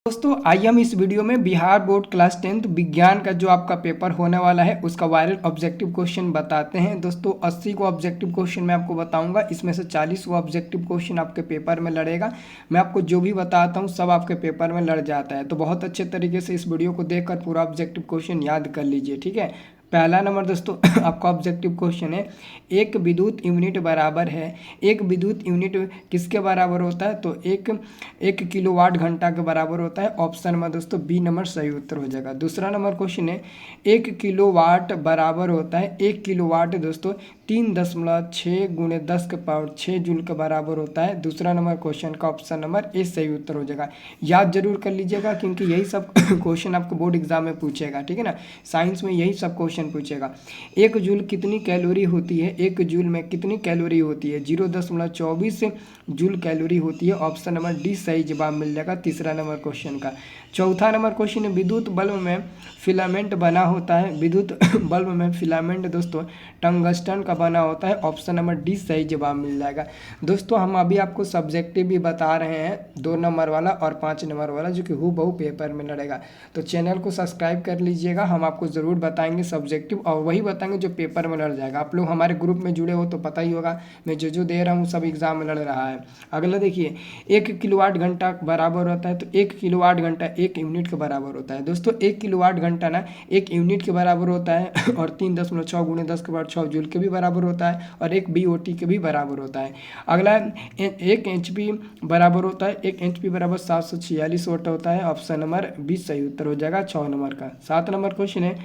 दोस्तों आइए हम इस वीडियो में बिहार बोर्ड क्लास 10th विज्ञान का जो आपका पेपर होने वाला है उसका वायरल ऑब्जेक्टिव क्वेश्चन बताते हैं। दोस्तों 80 को ऑब्जेक्टिव क्वेश्चन मैं आपको बताऊंगा, इसमें से 40 को ऑब्जेक्टिव क्वेश्चन आपके पेपर में लड़ेगा। मैं आपको जो भी बताता हूं सब आपके पेपर में लड़ जाता है, तो बहुत अच्छे तरीके से इस वीडियो को देखकर पूरा ऑब्जेक्टिव क्वेश्चन याद कर लीजिए, ठीक है। पहला नंबर दोस्तों आपका ऑब्जेक्टिव क्वेश्चन है, एक विद्युत यूनिट बराबर है। एक विद्युत यूनिट किसके बराबर होता है? तो एक किलोवाट घंटा के बराबर होता है। ऑप्शन में दोस्तों बी नंबर सही उत्तर हो जाएगा। दूसरा नंबर क्वेश्चन है, एक किलोवाट बराबर होता है, एक किलोवाट दोस्तों 3.6 गुणे 10 के पावर 6 जूल के बराबर होता है। दूसरा नंबर क्वेश्चन का ऑप्शन नंबर ए सही उत्तर हो जाएगा। याद जरूर कर लीजिएगा क्योंकि यही सब क्वेश्चन आपको बोर्ड एग्जाम में पूछेगा, ठीक है ना। साइंस में यही सब क्वेश्चन पूछेगा। एक जूल कितनी कैलोरी होती है? एक जूल में कितनी कैलोरी होती है? 0.24 जूल कैलोरी होती है। ऑप्शन नंबर डी सही जवाब मिल जाएगा तीसरा नंबर क्वेश्चन का। चौथा नंबर क्वेश्चन है, विद्युत बल्ब में फिलामेंट बना होता है। विद्युत बल्ब में फिलामेंट दोस्तों टंगस्टन का बना होता है। ऑप्शन नंबर डी सही जवाब मिल जाएगा। दोस्तों हम अभी आपको सब्जेक्टिव भी बता रहे हैं, 2 नंबर वाला और 5 नंबर वाला, जो कि हूबहू पेपर में लड़ेगा। तो चैनल को सब्सक्राइब कर लीजिएगा, हम आपको ज़रूर बताएंगे सब्जेक्टिव और वही बताएंगे जो पेपर में लड़ जाएगा। आप लोग हमारे ग्रुप में जुड़े हो तो पता ही होगा, मैं जो दे रहा हूँ सब एग्जाम में लड़ रहा है। अगला देखिए, 1 किलोवाट घंटा बराबर होता है, तो 1 किलोवाट घंटा 1 यूनिट के बराबर होता है। दोस्तों 1 किलोवाट घंटा ना 1 यूनिट के बराबर होता है और 3.6 गुणे 10 के पावर 6 जूल के भी बराबर होता है और 1 BOT के भी बराबर होता है। अगला 1 HP बराबर होता है, 1 HP बराबर 746 वाट होता है। ऑप्शन नंबर 20 सही उत्तर हो जाएगा 6 नंबर का। 7 नंबर क्वेश्चन है,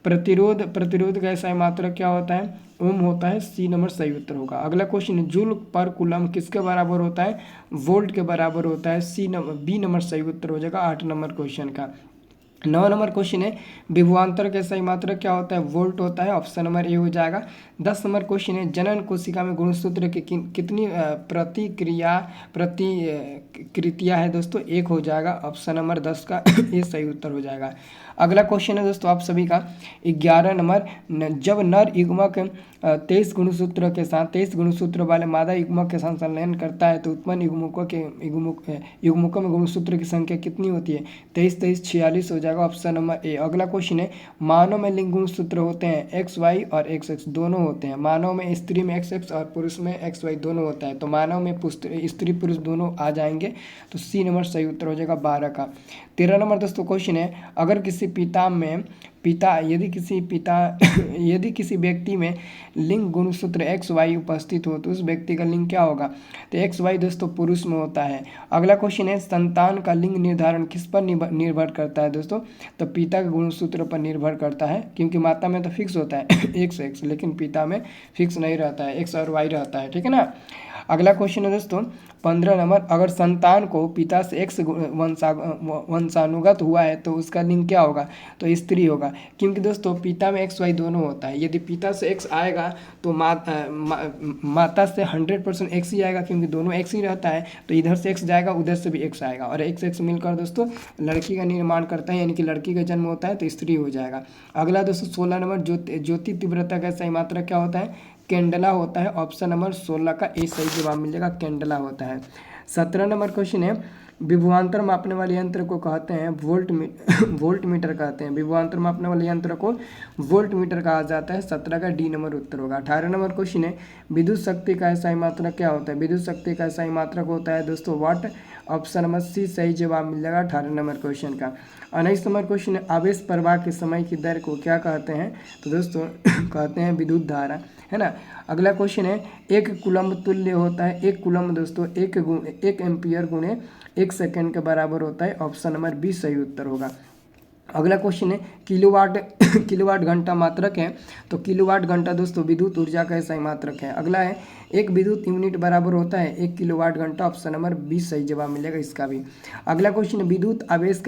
प्रतिरोध का SI मात्रक क्या होता है? ओम होता है। सी नंबर सही उत्तर होगा। अगला क्वेश्चन है, जूल पर कूलम किसके बराबर होता है? वोल्ट के बराबर होता है। बी नंबर सही उत्तर हो जाएगा 8 नंबर क्वेश्चन का। 9 नंबर क्वेश्चन है, विभवांतर का SI मात्रक क्या होता है? वोल्ट होता है। ऑप्शन नंबर ए हो जाएगा। 10 नंबर क्वेश्चन है, जनन कोशिका में गुणसूत्र की कितनी प्रतिकृतियाँ है दोस्तों? 1 हो जाएगा। ऑप्शन नंबर 10 का ए सही उत्तर हो जाएगा। अगला क्वेश्चन है दोस्तों आप सभी का 11 नंबर, जब नर युग्मक 23 गुणसूत्र के साथ 23 गुणसूत्र वाले मादा युग्मक के साथ संलयन करता है तो उत्पन्न युग्मकों में गुणसूत्र की संख्या कितनी होती है? 23 23 46 हो जाएगा। Option number A. अगला क्वेश्चन है, मानव में लिंग गुणसूत्र होते हैं XY और XX दोनों होते हैं। मानव में स्त्री में XX और पुरुष में XY दोनों होता है, तो मानव में स्त्री पुरुष दोनों आ जाएंगे, तो सी नंबर सही उत्तर हो जाएगा 12 का। 13 नंबर दोस्तों क्वेश्चन है, अगर किसी यदि किसी व्यक्ति में लिंग गुणसूत्र XY उपस्थित हो तो उस व्यक्ति का लिंग क्या होगा? तो XY दोस्तों पुरुष में होता है। अगला क्वेश्चन है, संतान का लिंग निर्धारण किस पर निर्भर करता है दोस्तों? तो पिता के गुणसूत्र पर निर्भर करता है, क्योंकि माता में तो फिक्स होता है X, लेकिन पिता में फिक्स नहीं रहता है, X और Y रहता है, ठीक है ना। अगला क्वेश्चन है दोस्तों 15 नंबर, अगर संतान को पिता से X वंशानुगत हुआ है तो उसका लिंग क्या होगा? तो स्त्री होगा, क्योंकि दोस्तों पिता में XY दोनों होता है। यदि पिता से X आएगा तो माता से 100% X ही आएगा, क्योंकि दोनों X ही रहता है, तो इधर से X जाएगा उधर से भी X आएगा और X मिलकर दोस्तों लड़की का निर्माण करता है, यानी कि लड़की का जन्म होता है तो स्त्री हो जाएगा। अगला दोस्तों 16 नंबर, ज्योति तीव्रता का सही मात्रक क्या होता है? कैंडला होता है। ऑप्शन नंबर 16 का ए सही जवाब मिल जाएगा, कैंडला होता है। 17 नंबर क्वेश्चन है, विभवांतर मापने वाले यंत्र को कहते हैं वोल्ट मीटर कहते हैं। विभवांतर मापने वाले यंत्र को वोल्ट मीटर कहा जाता है। 17 का डी नंबर उत्तर होगा। 18 नंबर क्वेश्चन है, विद्युत शक्ति का SI मात्रक क्या होता है? विद्युत शक्ति का SI मात्रक होता है दोस्तों वाट। ऑप्शन नंबर सी सही जवाब मिल जाएगा 18 नंबर क्वेश्चन का। 19 नंबर क्वेश्चन है, आवेश प्रवाह के समय की दर को क्या कहते हैं? तो दोस्तों कहते हैं विद्युत धारा, है ना। अगला क्वेश्चन है, 1 कूलम्ब तुल्य होता है। 1 कूलम्ब दोस्तों 1 एम्पियर गुणे 1 सेकेंड के बराबर होता है। ऑप्शन नंबर बी सही उत्तर होगा। अगला क्वेश्चन है, किलोवाट घंटा मात्रक है, तो किलोवाट घंटा दोस्तों विद्युत ऊर्जा का SI मात्रक है। अगला है, 1 विद्युत यूनिट बराबर होता है 1 किलोवाट घंटा। ऑप्शन नंबर 20 सही जवाब मिलेगा इसका भी। अगला क्वेश्चन है, विद्युत आवेश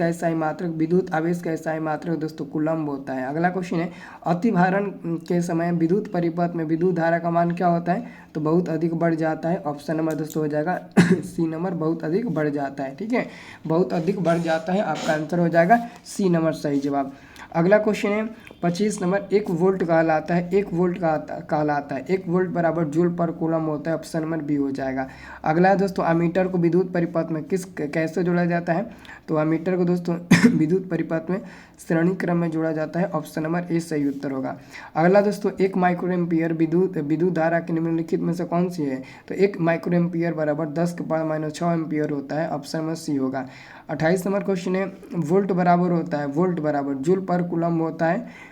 का SI मात्रक दोस्तों कूलम्ब होता है। अगला क्वेश्चन है, अतिभारण के समय विद्युत परिपथ में विद्युत धारा का मान क्या होता है? तो बहुत अधिक बढ़ जाता है। ऑप्शन नंबर दोस्तों हो जाएगा सी नंबर, बहुत अधिक बढ़ जाता है, ठीक है, बहुत अधिक बढ़ जाता है, आपका आंसर हो जाएगा सी नंबर सही जवाब। अगला क्वेश्चन है, 25 नंबर 1 वोल्ट कहलाता है, 1 वोल्ट कहलाता है 1 वोल्ट बराबर जूल पर कूलम होता है, ऑप्शन नंबर बी हो जाएगा। अगला है दोस्तों अमीटर को विद्युत परिपथ में कैसे जोड़ा जाता है, तो अमीटर को दोस्तों विद्युत परिपथ में श्रेणी क्रम में जोड़ा जाता है, ऑप्शन नंबर ए सही उत्तर होगा। अगला दोस्तों 1 माइक्रो एम्पियर विद्युत धारा के निम्नलिखित में से कौन सी है, तो 1 माइक्रो एम्पियर बराबर 10⁻⁻6 एम्पियर होता है, ऑप्शन नंबर सी होगा। 28 नंबर क्वेश्चन है वोल्ट बराबर होता है, वोल्ट बराबर जूल पर कूलम होता है,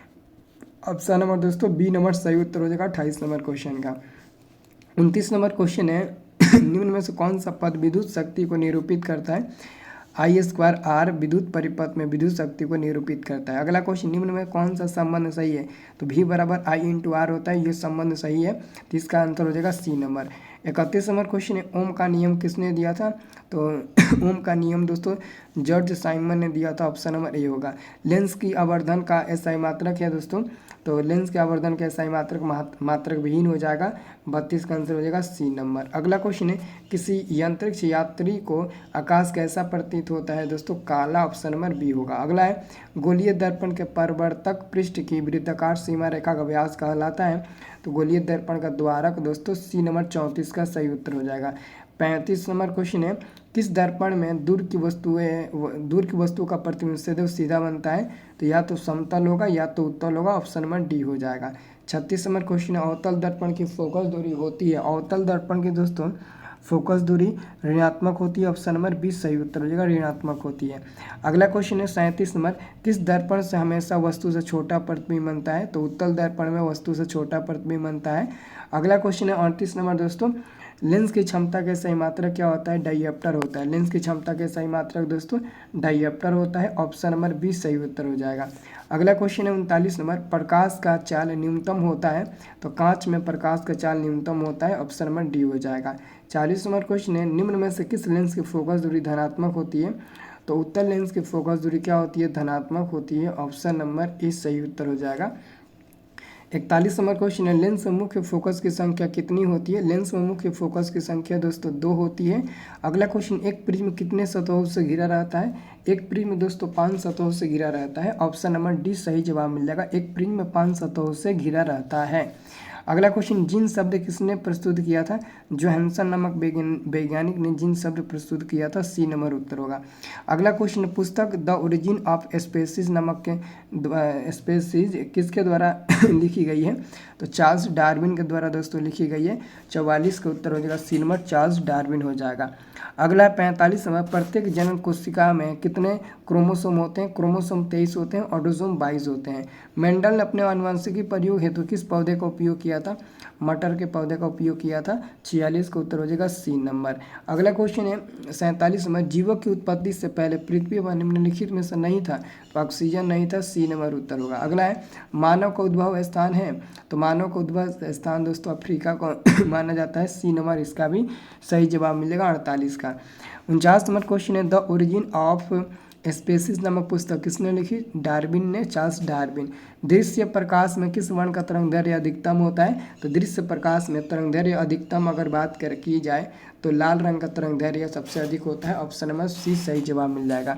ऑप्शन नंबर दोस्तों बी नंबर सही उत्तर हो जाएगा 28 नंबर क्वेश्चन का। 29 नंबर क्वेश्चन है निम्न में से कौन सा पद विद्युत शक्ति को निरूपित करता है, I² विद्युत परिपथ में विद्युत शक्ति को निरूपित करता है। अगला क्वेश्चन निम्न में कौन सा संबंध सही है, तो V बराबर I×R होता है, ये संबंध सही है, तो इसका आंसर हो जाएगा सी नंबर। 31 नंबर क्वेश्चन है ओम का नियम किसने दिया था, तो ओम का नियम दोस्तों जॉर्ज साइमन ने दिया था, ऑप्शन नंबर ए होगा। लेंस की आवर्धन का एसआई मात्रक है दोस्तों, तो लेंस के आवर्धन का एसआई मात्रक विहीन हो जाएगा, 32 का आंसर हो जाएगा सी नंबर। अगला क्वेश्चन है किसी अंतरिक्ष यात्री को आकाश कैसा प्रतीत होता है, दोस्तों काला, ऑप्शन नंबर बी होगा। अगला है गोलीय दर्पण के परिवर्तक पृष्ठ की वृत्ताकार सीमा रेखा का व्यास कहलाता है, तो गोलीय दर्पण का द्वारक दोस्तों सी नंबर 34 का सही उत्तर हो जाएगा। 35 नंबर क्वेश्चन है किस दर्पण में दूर की वस्तु का प्रतिबिंब सदैव सीधा बनता है, तो या तो समतल होगा या तो उत्तल होगा, ऑप्शन नंबर डी हो जाएगा। 36 नंबर क्वेश्चन है अवतल दर्पण की फोकस दूरी होती है, अवतल दर्पण की दोस्तों फोकस दूरी ऋणात्मक होती है, ऑप्शन नंबर 20 सही उत्तर हो जाएगा, ऋणात्मक होती है। अगला क्वेश्चन है 37 नंबर किस दर्पण से हमेशा वस्तु से छोटा प्रतिबिंब बनता है, तो उत्तल दर्पण में वस्तु से छोटा प्रतिबिंब बनता है। अगला क्वेश्चन है 38 नंबर दोस्तों लेंस की क्षमता के सही मात्रक क्या होता है, डायप्टर होता है, लेंस की क्षमता के सही मात्रक दोस्तों डायप्टर होता है, ऑप्शन नंबर 20 सही उत्तर हो जाएगा। अगला क्वेश्चन है 39 नंबर प्रकाश का चाल न्यूनतम होता है, तो कांच में प्रकाश का चाल न्यूनतम होता है, ऑप्शन नंबर डी हो जाएगा। 40 नंबर क्वेश्चन है निम्न में से किस लेंस की फोकस दूरी धनात्मक होती है, तो उत्तल लेंस की फोकस दूरी क्या होती है, धनात्मक होती है, ऑप्शन नंबर ए सही उत्तर हो जाएगा। 41 नंबर क्वेश्चन है लेंस में मुख्य फोकस की संख्या कितनी होती है, लेंस में मुख्य फोकस की संख्या दोस्तों 2 होती है। अगला क्वेश्चन एक प्रिज्म कितने सतहों से घिरा रहता है, एक प्रिज्म दोस्तों 5 सतहों से घिरा रहता है, ऑप्शन नंबर डी सही जवाब मिल जाएगा, एक प्रिज्म 5 सतहों से घिरा रहता है। अगला क्वेश्चन जिन शब्द किसने प्रस्तुत किया था, जोहानसन नामक वैज्ञानिक ने जिन शब्द प्रस्तुत किया था, सी नंबर उत्तर होगा। अगला क्वेश्चन पुस्तक द ओरिजिन ऑफ स्पेसीज नामक के स्पेसीज किसके द्वारा लिखी गई है, तो चार्ल्स डार्विन के द्वारा दोस्तों लिखी गई है, 44 का उत्तर हो जाएगा सी नंबर, चार्ल्स डार्विन हो जाएगा। अगला 45 नंबर प्रत्येक जनन कोशिका में कितने क्रोमोसोम होते हैं, क्रोमोसोम 23 होते हैं, ऑटोसोम 22 होते हैं। मेंडल ने अपने आनुवंशिकी प्रयोग हेतु किस पौधे का उपयोग किया था, मटर के पौधे का उपयोग किया था, 46 का उत्तर हो जाएगा सी नंबर। अगला क्वेश्चन है 47 नंबर जीवों की उत्पत्ति से पहले पृथ्वी पर निम्नलिखित में से नहीं था, तो ऑक्सीजन नहीं था, सी नंबर उत्तर होगा। अगला है मानव का उद्भव स्थान है, तो मानव का उद्भव स्थान दोस्तों अफ्रीका को माना जाता है, सी नंबर इसका भी सही जवाब मिलेगा 48 का। 49 नंबर क्वेश्चन है द ओरिजिन ऑफ स्पेसीज नामक पुस्तक किसने लिखी, डार्विन ने, चार्ल्स डार्विन। दृश्य प्रकाश में किस वर्ण का तरंग दैर्घ्य अधिकतम होता है, तो दृश्य प्रकाश में तरंग दैर्घ्य अधिकतम अगर बात की जाए तो लाल रंग का तरंग दैर्घ्य सबसे अधिक होता है, ऑप्शन नंबर सी सही जवाब मिल जाएगा।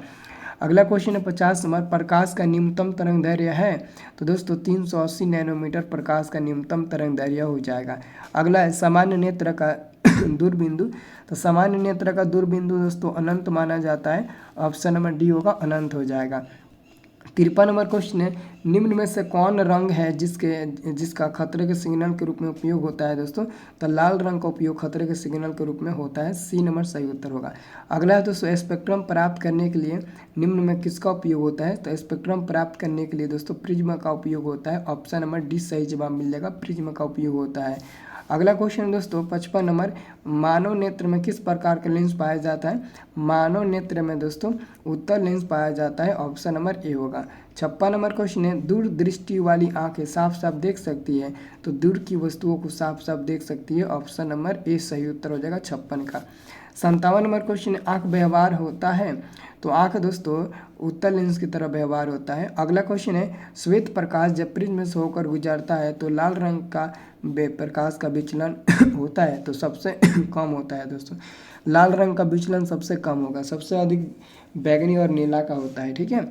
अगला क्वेश्चन है 50 नंबर प्रकाश का न्यूनतम तरंग दैर्घ्य है, तो दोस्तों 380 नैनोमीटर प्रकाश का न्यूनतम तरंग दैर्घ्य हो जाएगा। अगला है सामान्य नेत्र का दूरबिंदु, तो सामान्य नेत्र का दूरबिंदु दोस्तों अनंत माना जाता है, ऑप्शन नंबर डी होगा, अनंत हो जाएगा। 53 नंबर क्वेश्चन है निम्न में से कौन रंग है जिसका खतरे के सिग्नल के रूप में उपयोग होता है दोस्तों, तो लाल रंग का उपयोग खतरे के सिग्नल के रूप में होता है, सी नंबर सही उत्तर होगा। अगला है दोस्तों स्पेक्ट्रम प्राप्त करने के लिए निम्न में किसका उपयोग होता है, तो स्पेक्ट्रम प्राप्त करने के लिए दोस्तों प्रिज्म का उपयोग होता है, ऑप्शन नंबर डी सही जवाब मिल जाएगा, प्रिज्म का उपयोग होता है। अगला क्वेश्चन दोस्तों 55 नंबर मानव नेत्र में किस प्रकार का लेंस पाया जाता है, मानव नेत्र में दोस्तों उत्तल लेंस पाया जाता है, ऑप्शन नंबर ए होगा। 56 नंबर क्वेश्चन है दूर दृष्टि वाली आंखें साफ साफ देख सकती है, तो दूर की वस्तुओं को साफ साफ देख सकती है, ऑप्शन नंबर ए सही उत्तर हो जाएगा 56 का। 57 नंबर क्वेश्चन आंख व्यवहार होता है, तो आंख दोस्तों उत्तल लेंस की तरह व्यवहार होता है। अगला क्वेश्चन है श्वेत प्रकाश जब प्रिज्म से होकर गुजरता है तो लाल रंग का प्रकाश का विचलन होता है, तो सबसे कम होता है दोस्तों, लाल रंग का विचलन सबसे कम होगा, सबसे अधिक बैगनी और नीला का होता है, ठीक है।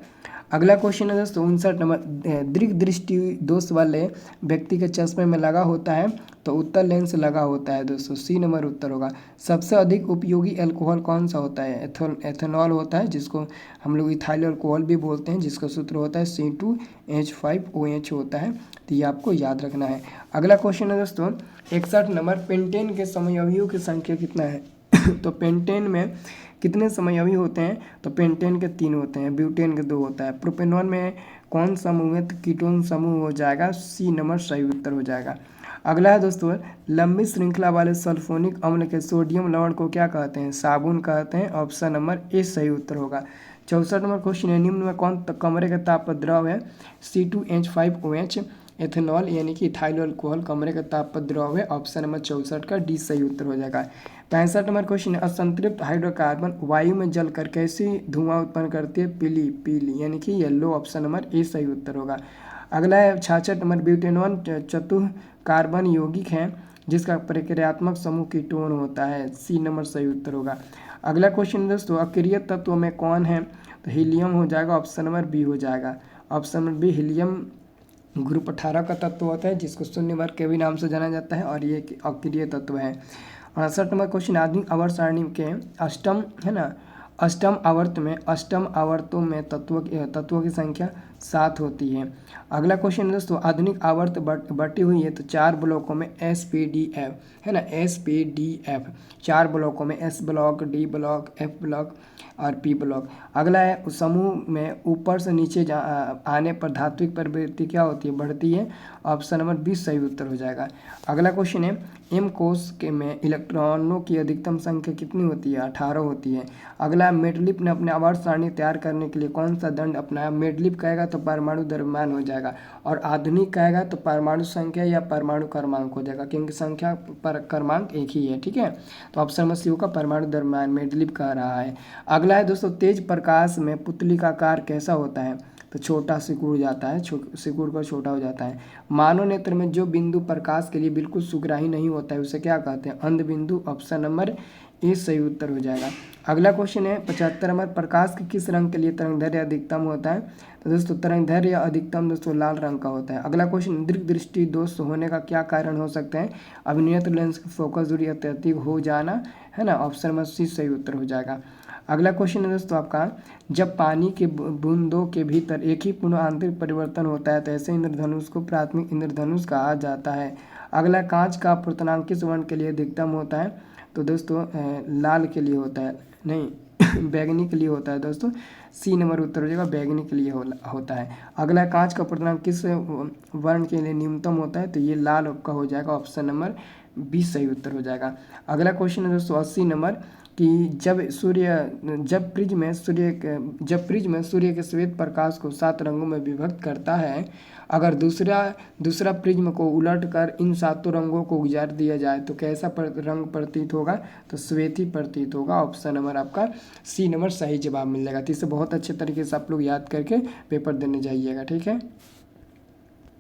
अगला क्वेश्चन है दोस्तों 59 नंबर, दीर्घ दृष्टि दोष वाले व्यक्ति के चश्मे में लगा होता है तो उत्तर लेंस लगा होता है दोस्तों, सी नंबर उत्तर होगा। सबसे अधिक उपयोगी अल्कोहल कौन सा होता है? एथेनॉल होता है, जिसको हम लोग इथाइल अल्कोहल भी बोलते हैं, जिसका सूत्र होता है C2H5OH होता है। तो ये आपको याद रखना है। अगला क्वेश्चन है दोस्तों 61 नंबर, पेंटेन के समअवयवियों की संख्या कितना है? तो पेंटेन में कितने समअवयवी होते हैं? तो पेंटेन के 3 होते हैं, ब्यूटेन के 2 होता है। प्रोपेनॉन में कौन समूह है? तो कीटोन समूह हो जाएगा, सी नंबर सही उत्तर हो जाएगा। अगला है दोस्तों, लंबी श्रृंखला वाले सल्फोनिक अम्ल के सोडियम लवण को क्या कहते हैं? साबुन कहते हैं, ऑप्शन नंबर ए सही उत्तर होगा। 64 नंबर क्वेश्चन है, निम्न में कौन कमरे का ताप द्रव है? C2H5OH, एथेनॉल यानी कि इथाइल अल्कोहल कमरे का ताप द्रव है, ऑप्शन नंबर 64 का डी सही उत्तर हो जाएगा। 65 नंबर क्वेश्चन है, असंतृप्त हाइड्रोकार्बन वायु में जलकर कैसी धुआं उत्पन्न करती है? पीली यानी कि येलो, ऑप्शन नंबर ए सही उत्तर होगा। अगला है 66 नंबर, ब्यूटेनॉन चतुः कार्बन यौगिक है जिसका प्रक्रियात्मक समूह कीटोन होता है, सी नंबर सही उत्तर होगा। अगला क्वेश्चन दोस्तों, अक्रिय तत्व में कौन है? तो हीलियम हो जाएगा, ऑप्शन नंबर बी हो जाएगा। Option number B, helium group 18 का तत्व होता है, जिसको शून्य वर्ग के भी नाम से जाना जाता है, और ये अक्रिय तत्व है। 68 नंबर क्वेश्चन, आधुनिक आवर्त सारणी के अष्टम है ना, अष्टम आवर्तों में तत्वों की संख्या 7 होती है। अगला क्वेश्चन दोस्तों, आधुनिक आवर्त बटी हुई है तो 4 ब्लॉकों में SPDF है ना, SPDF 4 ब्लॉकों में, S block, D block, F block और P ब्लॉक। अगला है, उस समूह में ऊपर से नीचे आने पर धात्विक प्रवृत्ति क्या होती है? बढ़ती है, ऑप्शन नंबर 20 सही उत्तर हो जाएगा। अगला क्वेश्चन है, M कोश के में इलेक्ट्रॉनों की अधिकतम संख्या कितनी होती है? 18 होती है। अगला, मेडलिप ने अपने आवर्त सारणी तैयार करने के लिए कौन सा दंड अपनाया? मेडलिप कहेगा तो परमाणु द्रव्यमान हो जाएगा, और आधुनिक कहेगा तो परमाणु संख्या या परमाणु क्रमांक हो जाएगा, क्योंकि संख्या पर क्रमांक एक ही है, ठीक है। तो ऑप्शन नंबर सी होगा परमाणु द्रव्यमान, मेडलिप कह रहा है। अगला है दोस्तों, तेज प्रकाश में पुतली का आकार कैसा होता है? तो छोटा सिकुड़ जाता है, सिकुड़ कर छोटा हो जाता है। मानव नेत्र में जो बिंदु प्रकाश के लिए बिल्कुल सुग्राही नहीं होता है उसे क्या कहते हैं? अंध बिंदु, ऑप्शन नंबर ए सही उत्तर हो जाएगा। अगला क्वेश्चन है 75 नंबर, प्रकाश के किस रंग के लिए तरंगदैर्घ्य अधिकतम होता है? तो दोस्तों तरंगदैर्घ्य अधिकतम दोस्तों लाल रंग का होता है। अगला क्वेश्चन, दीर्घ दृष्टि दोष होने का क्या कारण हो सकते हैं? अभिनियत लेंस की फोकस दूरी अत्यधिक हो जाना है ना, ऑप्शन नंबर सी सही उत्तर हो जाएगा। अगला क्वेश्चन है दोस्तों आपका, जब पानी के बूंदों के भीतर एक ही पूर्ण आंतरिक परिवर्तन होता है तो ऐसे इंद्रधनुष को प्राथमिक इंद्रधनुष कहा जाता है। अगला, कांच का अपवर्तनांक किस वर्ण के लिए अधिकतम होता है? तो दोस्तों लाल के लिए होता है, नहीं बैगनी के लिए होता है दोस्तों, सी नंबर उत्तर हो जाएगा, बैगनी के लिए होता है। अगला, कांच का अपवर्तनांक किस वर्ण के लिए न्यूनतम होता है? तो ये लाल का हो जाएगा, ऑप्शन नंबर 20 सही उत्तर हो जाएगा। अगला क्वेश्चन है दोस्तों 80 नंबर, कि जब प्रिज्म सूर्य के श्वेत प्रकाश को 7 रंगों में विभक्त करता है, अगर दूसरा प्रिज्म को उलट कर इन 7 रंगों को गुजार दिया जाए तो कैसा रंग प्रतीत होगा? तो श्वेत ही प्रतीत होगा, ऑप्शन नंबर आपका सी नंबर सही जवाब मिल जाएगा। तो इसे बहुत अच्छे तरीके से आप लोग याद करके पेपर देने जाइएगा, ठीक है।